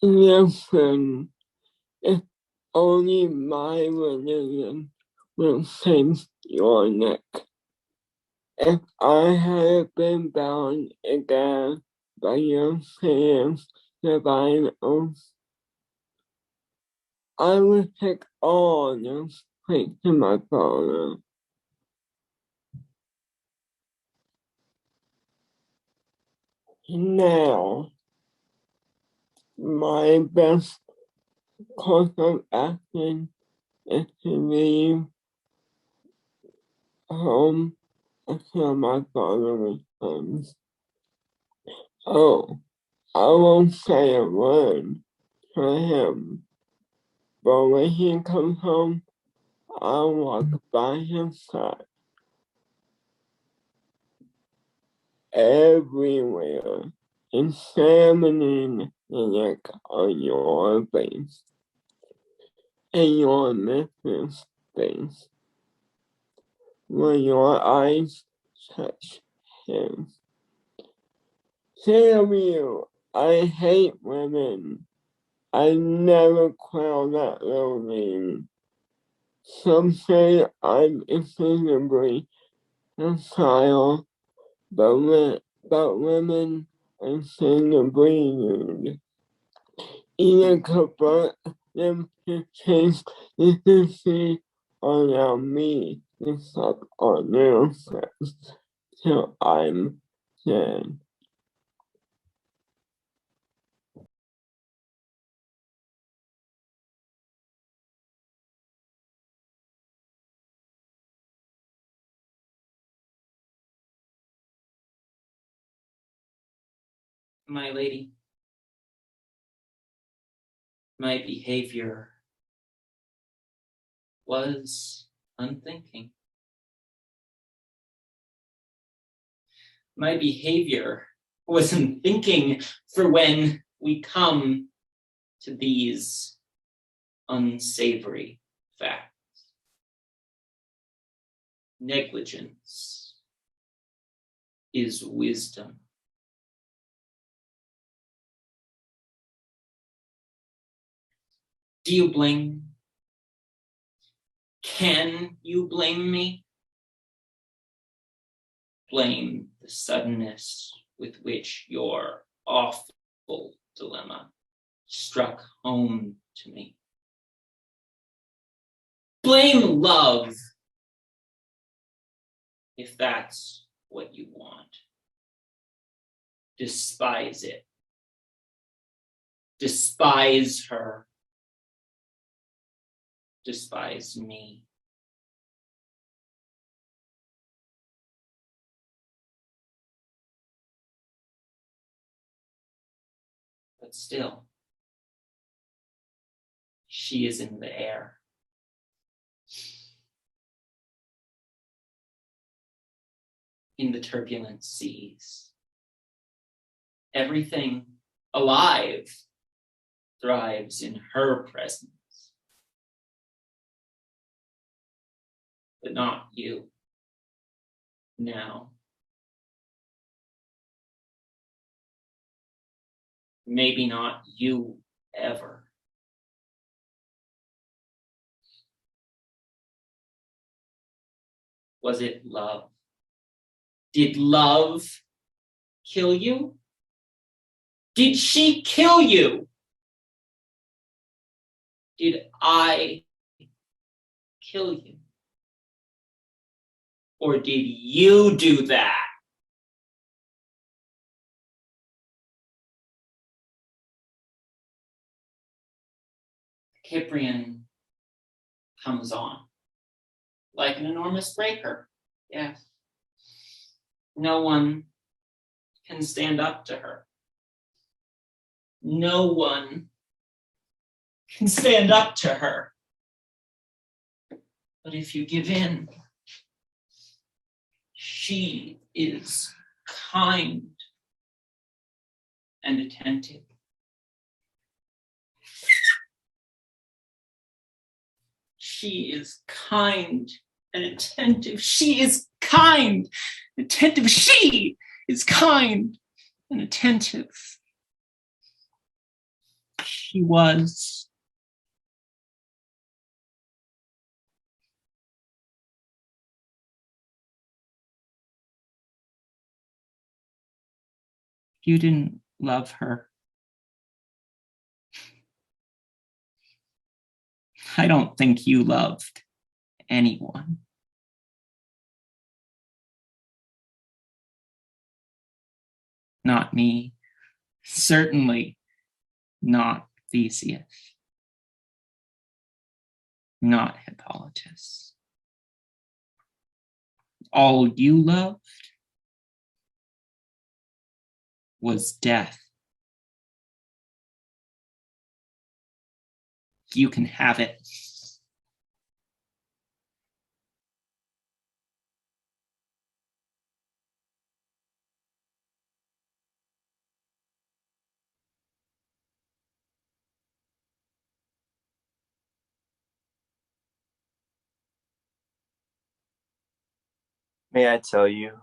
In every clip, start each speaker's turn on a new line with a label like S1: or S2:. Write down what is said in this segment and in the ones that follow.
S1: listen, if only my religion will save your neck. If I had been bound again by your hands divine oath, I would take all your straight to my father. Now, my best course of action is to leave home until my father returns. Oh, I won't say a word to him, but when he comes home, I'll walk by his side. Everywhere, examining the neck on your face and your mistress' face. When your eyes touch him. Tell you, I hate women. I never quell that loathing. Some say I'm invisibly docile, but women are invisibly nude. Either convert them to change decency or allow me to suck on their sex till I'm dead.
S2: My lady, my behavior was unthinking. My behavior was unthinking for when we come to these unsavory facts. Negligence is wisdom. Do you blame? Can you blame me? Blame the suddenness with which your awful dilemma struck home to me. Blame love, if that's what you want. Despise it. Despise her. Despise me. But still, she is in the air. In the turbulent seas. Everything alive thrives in her presence. But not you. Now. Maybe not you ever. Was it love? Did love kill you? Did she kill you? Did I kill you? Or did you do that? Cyprian comes on like an enormous breaker. Yes. No one can stand up to her. No one can stand up to her. But if you give in, she is kind and attentive. She is kind and attentive. She is kind and attentive. She is kind and attentive. she was. You didn't love her. I don't think you loved anyone. Not me. Certainly not Theseus. Not Hippolytus. All you loved was death. You can have it.
S3: May I tell you,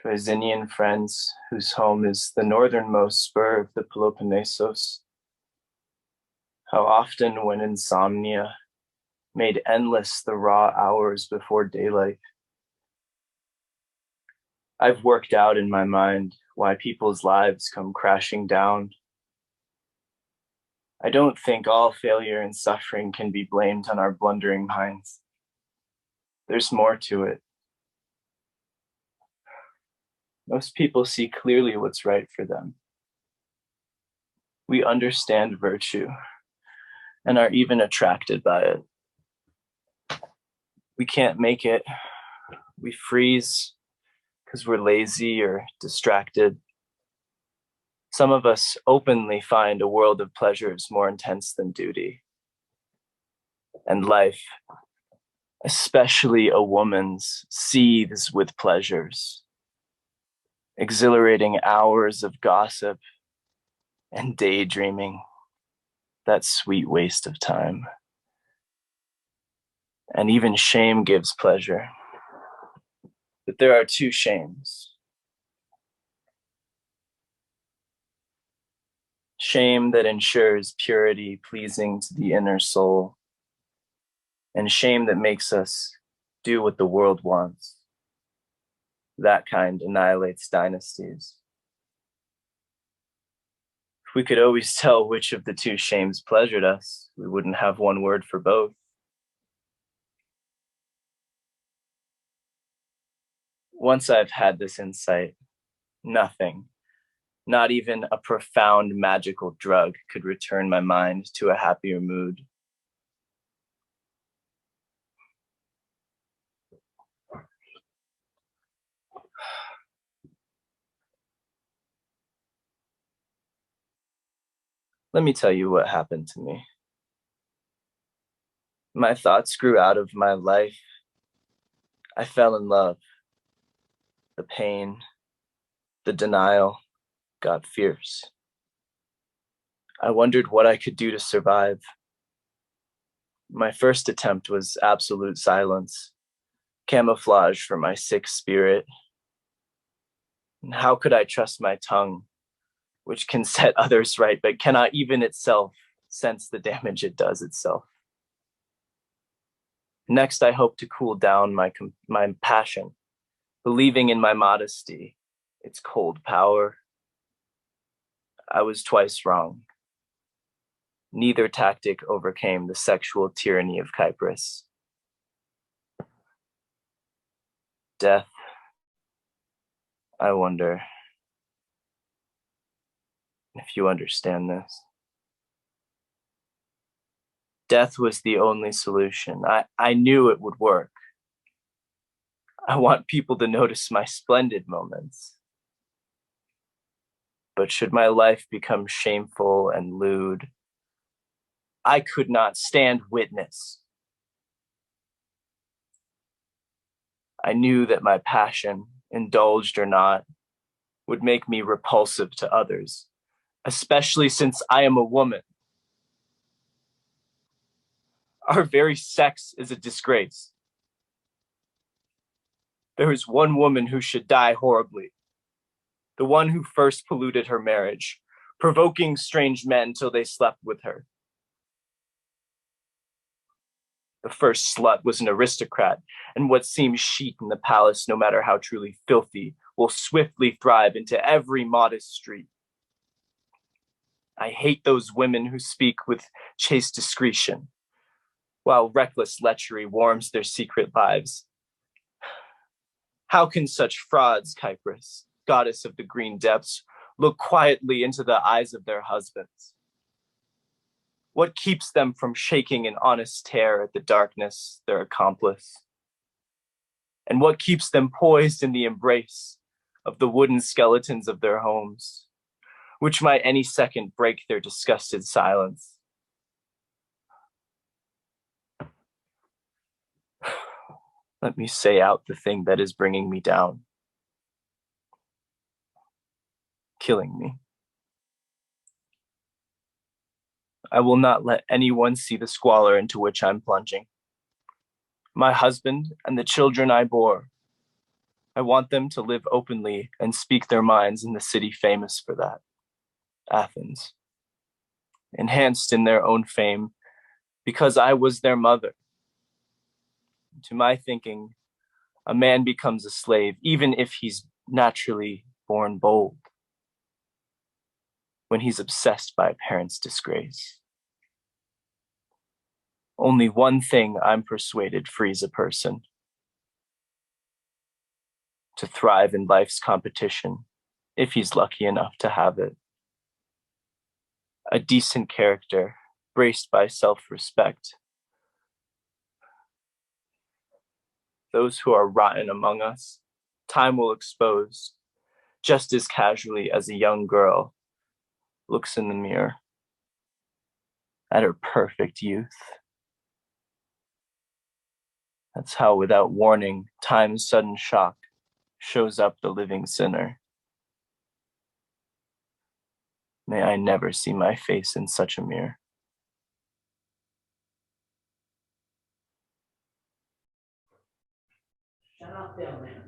S3: Troezenian friends, whose home is the northernmost spur of the Peloponnesos, how often when insomnia made endless the raw hours before daylight, I've worked out in my mind why people's lives come crashing down. I don't think all failure and suffering can be blamed on our blundering minds. There's more to it. Most people see clearly what's right for them. We understand virtue and are even attracted by it. We can't make it. We freeze because we're lazy or distracted. Some of us openly find a world of pleasures more intense than duty. And life, especially a woman's, seethes with pleasures. Exhilarating hours of gossip and daydreaming, that sweet waste of time. And even shame gives pleasure. But there are two shames. Shame that ensures purity pleasing to the inner soul, and shame that makes us do what the world wants. That kind annihilates dynasties. If we could always tell which of the two shames pleasured us, we wouldn't have one word for both. Once I've had this insight, nothing, not even a profound magical drug, could return my mind to a happier mood. Let me tell you what happened to me. My thoughts grew out of my life. I fell in love. The pain, the denial got fierce. I wondered what I could do to survive. My first attempt was absolute silence, camouflage for my sick spirit. And how could I trust my tongue, which can set others right, but cannot even itself sense the damage it does itself? Next, I hoped to cool down my passion, believing in my modesty, its cold power. I was twice wrong. Neither tactic overcame the sexual tyranny of Cyprus. Death, I wonder if you understand this. Death was the only solution. I knew it would work. I want people to notice my splendid moments. But should my life become shameful and lewd, I could not stand witness. I knew that my passion, indulged or not, would make me repulsive to others, especially since I am a woman. Our very sex is a disgrace. There is one woman who should die horribly, the one who first polluted her marriage, provoking strange men till they slept with her. The first slut was an aristocrat, and what seems chic in the palace, no matter how truly filthy, will swiftly thrive into every modest street. I hate those women who speak with chaste discretion, while reckless lechery warms their secret lives. How can such frauds, Kypris, goddess of the green depths, look quietly into the eyes of their husbands? What keeps them from shaking an honest terror at the darkness, their accomplice? And what keeps them poised in the embrace of the wooden skeletons of their homes, which might any second break their disgusted silence? Let me say out the thing that is bringing me down, killing me. I will not let anyone see the squalor into which I'm plunging. My husband and the children I bore, I want them to live openly and speak their minds in the city famous for that, Athens, enhanced in their own fame because I was their mother. To my thinking, a man becomes a slave even if he's naturally born bold, when he's obsessed by a parent's disgrace. Only one thing, I'm persuaded, frees a person: to thrive in life's competition, if he's lucky enough to have it. A decent character, braced by self-respect. Those who are rotten among us, time will expose, just as casually as a young girl looks in the mirror at her perfect youth. That's how, without warning, time's sudden shock shows up the living sinner. May I never see my face in such a mirror.
S2: Shut up, down there.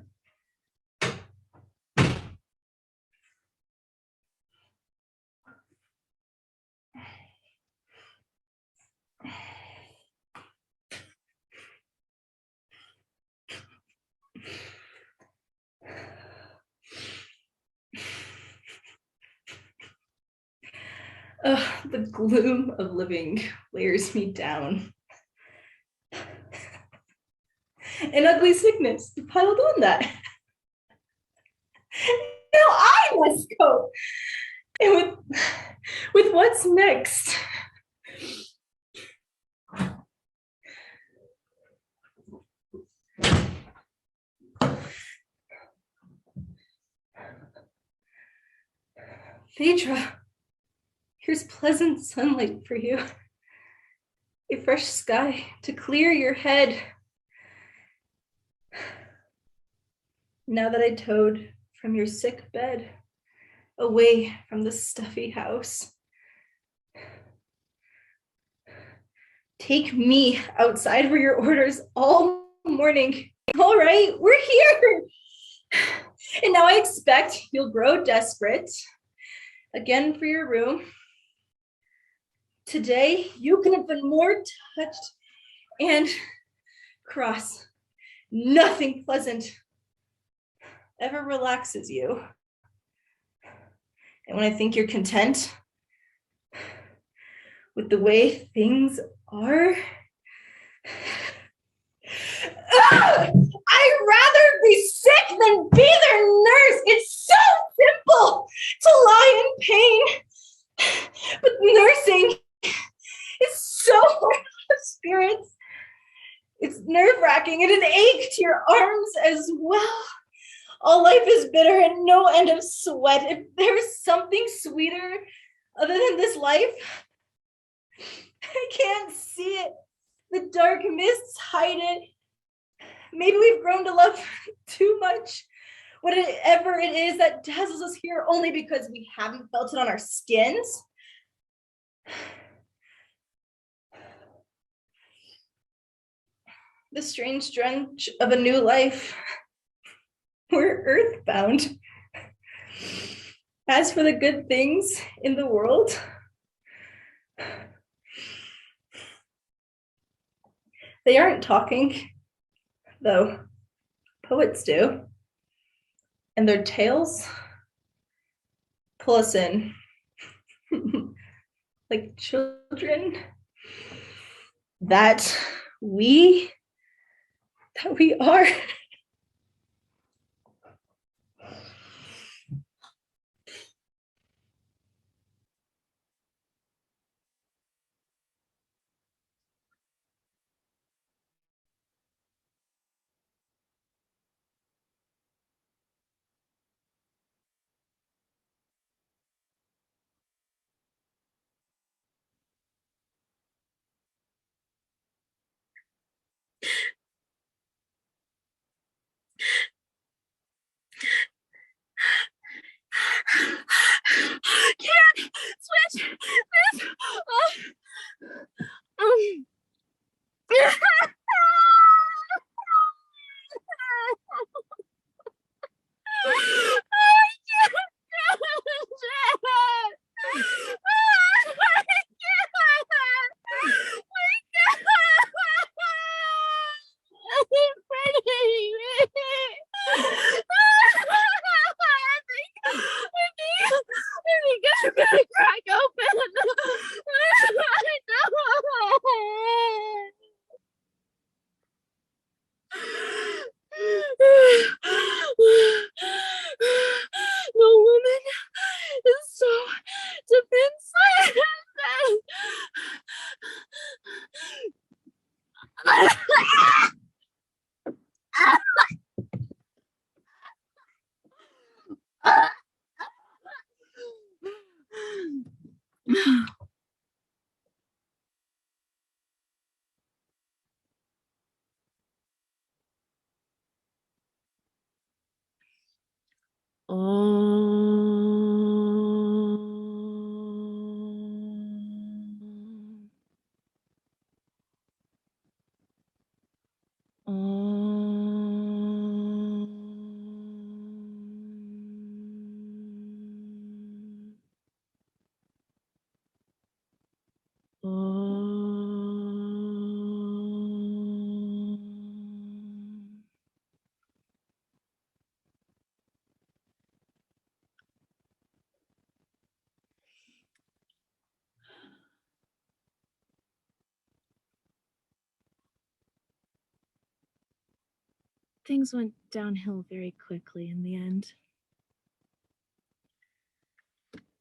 S4: The gloom of living wears me down. An ugly sickness piled on that. Now I must cope. And with what's next? Phaedra, here's pleasant sunlight for you. A fresh sky to clear your head. Now that I towed from your sick bed, away from the stuffy house, take me outside for your orders all morning. All right, we're here. And now I expect you'll grow desperate again for your room. Today, you can have been more touched and cross. Nothing pleasant ever relaxes you. And when I think you're content with the way things are, I'd rather be sick than be their nurse. It's so simple to lie in pain, but nursing is so hard on the spirits. It's nerve-wracking and an ache to your arms as well. All life is bitter and no end of sweat. If there's something sweeter other than this life, I can't see it. The dark mists hide it. Maybe we've grown to love too much. Whatever it is that dazzles us here only because we haven't felt it on our skins. The strange drench of a new life. We're earthbound. As for the good things in the world, they aren't talking, though poets do. And their tales pull us in like children that we are. Can't switch this off. I'm gonna crack open. The woman is so defenseless. Things went downhill very quickly in the end.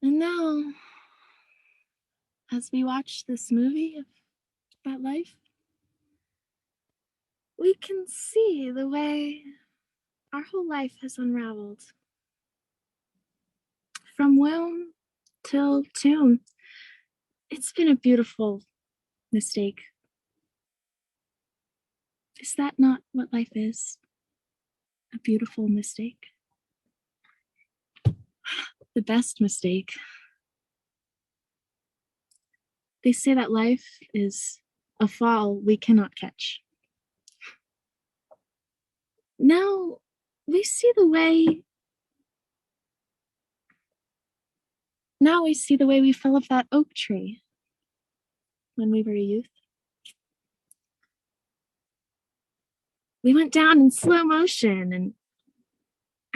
S4: And now, as we watch this movie of that life, we can see the way our whole life has unraveled. From womb till tomb. It's been a beautiful mistake. Is that not what life is? A beautiful mistake? The best mistake. They say that life is a fall we cannot catch. Now we see the way we fell off that oak tree when we were a youth. We went down in slow motion, and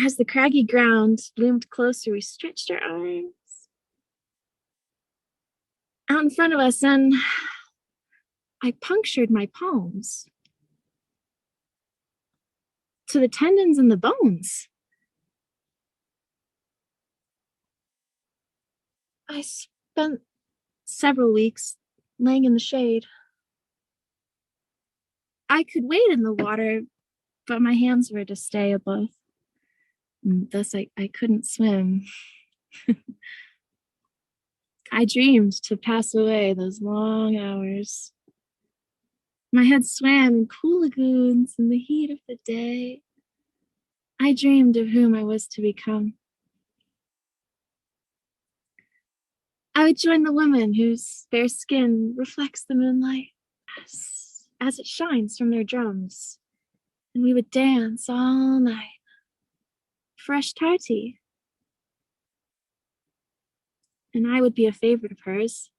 S4: as the craggy ground loomed closer, we stretched our arms out in front of us, and I punctured my palms to the tendons and the bones. I spent several weeks laying in the shade. I could wade in the water, but my hands were to stay above. And thus I couldn't swim. I dreamed to pass away those long hours. My head swam in cool lagoons in the heat of the day. I dreamed of whom I was to become. I would join the women whose fair skin reflects the moonlight as it shines from their drums, and we would dance all night. Fresh tarty.
S5: and I would be a favorite of hers,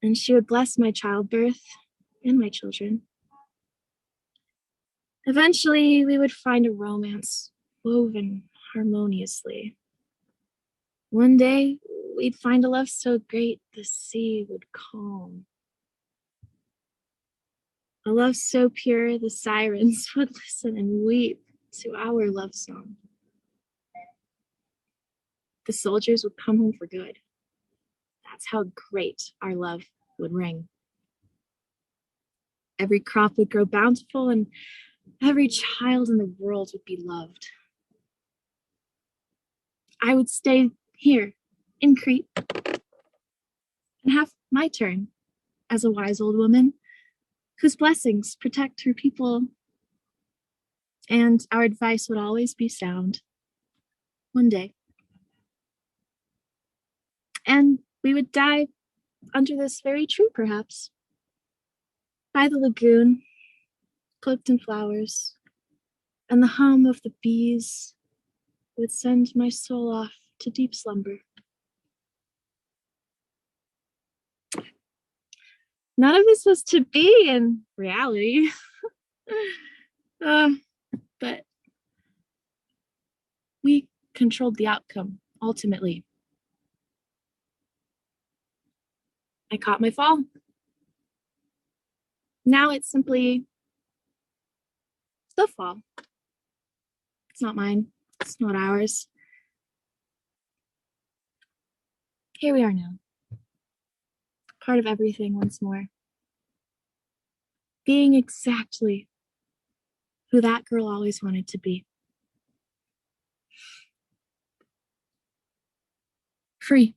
S5: and she would bless my childbirth and my children. Eventually, we would find a romance woven harmoniously. One day, we'd find a love so great the sea would calm. A love so pure the sirens would listen and weep to our love song. The soldiers would come home for good. That's how great our love would ring. Every crop would grow bountiful, and every child in the world would be loved. I would stay here in Crete and have my turn as a wise old woman whose blessings protect her people, and our advice would always be sound. One day. And we would die under this very tree, perhaps, by the lagoon, cloaked in flowers, and the hum of the bees would send my soul off to deep slumber. None of this was to be in reality. But we controlled the outcome, ultimately. I caught my fall. Now it's simply the fall. It's not mine. It's not ours. Here we are now. Part of everything once more. Being exactly who that girl always wanted to be. Free.